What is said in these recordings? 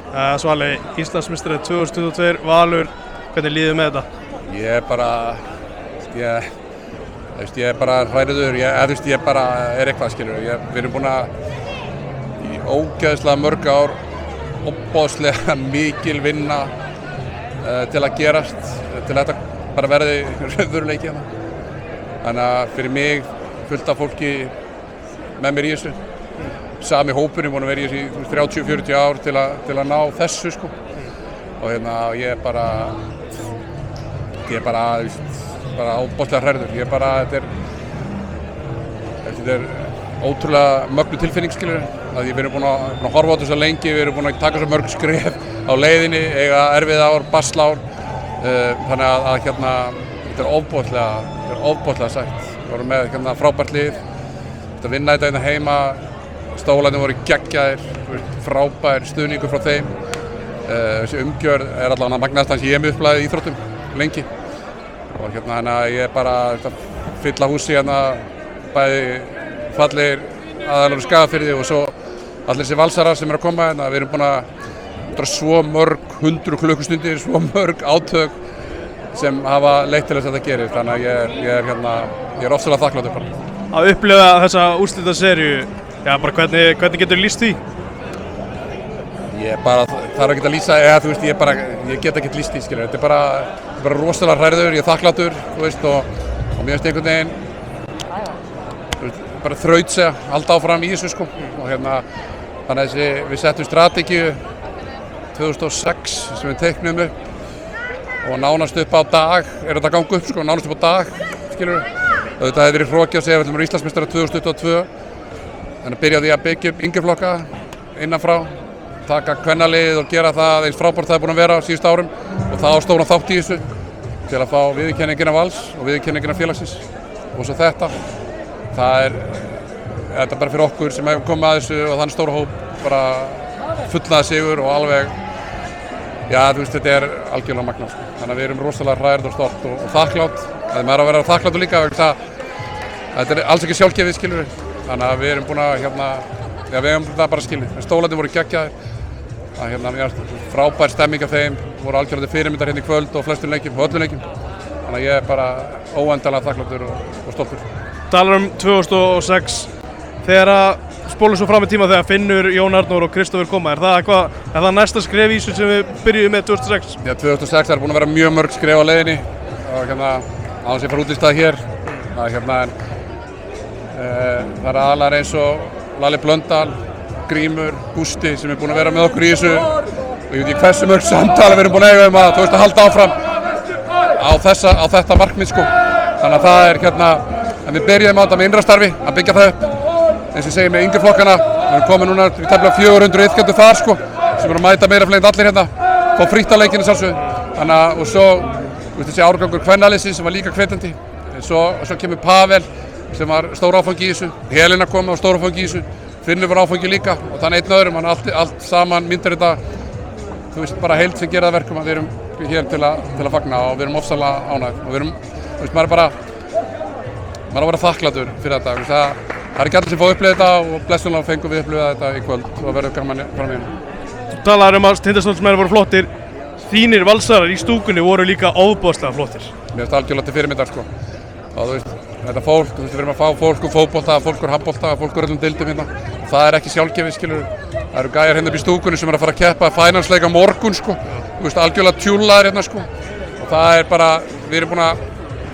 Svali, Íslandsmeistari 2022, Valur, hvernig líður með þetta? Ég er bara, ég er bara hræðiður, ég bara er eitthvað, skilur. Við erum búin að í ógeðslega mörg ár, óbóðslega mikil vinna til að gerast, til að þetta bara verði raunveruleiki hérna. Þannig að fyrir mig fullt af fólki með mér í þessu. Sami hópurinn búin að vera í þessu 30-40 ár til að ná þessu, sko. Og hérna, ég er bara óbóðslega hræðiður. Þetta er ótrúlega mögnuð tilfinning, skilur. Við erum búin að horfa á þessu lengi, við erum búin að taka svo mörg skref á leiðinni, eiga erfið ár, basslár. Þannig að hérna, þetta er ofboðslega sætt. Við vorum með hérna, frábært lið, þetta vinna þetta hérna heima, stólarnir voru geggjaðir, frábær stuðningur frá þeim. Þessi umgjörð er allavega magnaðast hans ég hef upplæðið í íþróttum lengi. Og hérna ég er bara fylla húsi hérna, bæði fallegir aðalega Skagafirði og svo allir þessi valsarar sem eru að koma hérna. Við erum búin að svo mörg 100 klukkustundir, svo mörg átök sem hafa leitt til þess að þetta gerir. Þannig að ég er ofsalega þakklátur bara. Að upplifa þessa úrslitaseríu, hvernig getur lýst því? Ég þarf ekki að lýsa, ég get ekki lýst því, skilur. Þetta er bara rosalega hræðiður, ég er þakklátur, þú veist, og mér finnst einhvern veginn bara þrautseigja, halda áfram í þessu, sko. Og hérna, þannig að við settum strategíu 2006 sem við teiknum upp og nánast upp á dag, þetta að ganga upp, sko, nánast upp á dag, skilur. Þetta hefði verið hrokið að segja að við ætlum að vera Íslandsmeistari 2022, þannig að byrja á því að byggja upp yngri flokka innanfrá, taka kvennaliðið og gera það eins frábært það er búin að vera á síðustu árum og það á stóran þátt í þessu til að fá viðurkenningina Vals og viðurkenningina félagsins og svo þetta. Þetta er bara fyrir okkur sem hefum komið að þessu og þannig stóra hóp bara fullnaði sigur og alveg, þetta er algjörlega magnað, sko. Þannig að við erum rosalega hræðir og stolt og þakklátt. Maður er að vera þakkláttur líka vegna þess að þetta er alls ekki sjálfgefið, skilur við. Þannig að við erum búin að við hefum það bara skilið. Stólarnir voru geggjaðir, frábær stemming af þeim, voru algjörlega fyrirmyndar hérna í kvöld og flestum leikjum og öllum leikjum. Þannig að ég er bara óendanlega þakkláttur og stoltur. Talar 2006, þegar að spólum svo fram í tíma þegar Finnur, Jón Arnór og Kristófur koma, er það næsta skref í þessu sem við byrjuðum með 2006? 2006 er búin að vera mjög mörg skref á leiðinni og á þess að ég fara útlistað hér. Það er aðalega eins og Lalli Blöndal, Grímur, Gústi sem er búin að vera með okkur í þessu og ég veit ekki hversu mörg samtala við erum búin að eiga að halda áfram á þetta markmið, sko. Þannig að það er en við byrjuðum á þetta með innra-starfi að byggja það upp, eins og ég segi með yngri flokkana. Við erum komið núna í tæplega 400 iðkendur þar, sko, sem eru að mæta meira fleiri en allir hérna, fá frítt á leikinu sjálfsögðu. Og svo þessi árgangur kvennaliðsins sem var líka hvetjandi. Svo kemur Pavel sem var stór áfangi í þessu, Helena kom og stór áfangi í þessu, Finnur var áfangi líka og þannig einn öðrum, allt saman myndir þetta, bara heild sem gera það verkum að við erum hér til að fagna og við erum ofsalega ánægð og við erum, maður á að vera þakklátur fyrir þetta. Það er ekki allir sem fá að upplifa þetta og blessunlega fengum við að upplifa þetta í kvöld og verður gaman fram í hérna. Þú talaðir að Tindastólsmenn voru flottir, þínir valsarar í stúkunni voru líka ofboðslega flottir. Mér finnst algjörlega til fyrirmyndar, sko. Og þetta fólk, við erum að fá fólk úr fótbolta, fólk úr handbolta, fólk úr öllum deildum hérna. Það er ekki sjálfgefið, skilur. Það eru gæjar hérna upp í stúkunni sem eru að fara að keppa finalsleika morgun, sko. Algjörlega tjúllaðir hérna, sko. Og það er bara, við erum búin að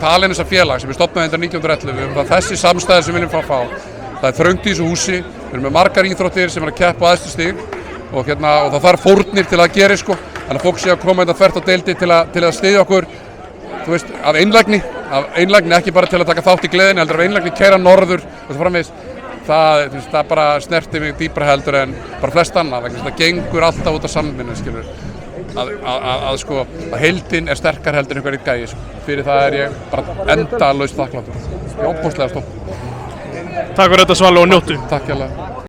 tala inn þessa félag sem er stofnað 1911. Við erum þessi samstæðir sem við viljum fá. Það er þröngt í þessu húsi. Við erum með margar íþróttir sem eru að keppa á æðstu stig og það þarf fórnir til að gera, sko. Þannig að fólk sé að koma hérna þvert á deildir til að styðja okkur, af einlægni, ekki bara til að taka þátt í gleðinni, heldur af einlægni, keyra norður og svo framvegis. Það bara snerti mig dýpra heldur en bara flest annað, vegna það gengur alltaf út af samvinnu, skilur. Að heildin er sterkar heldur en einhver eitt gæi, sko. Fyrir það er ég bara endalaust þakklátur. Ég er óbúslega stolt. Takk fyrir þetta, Svali, og njóttu. Takk hérlega.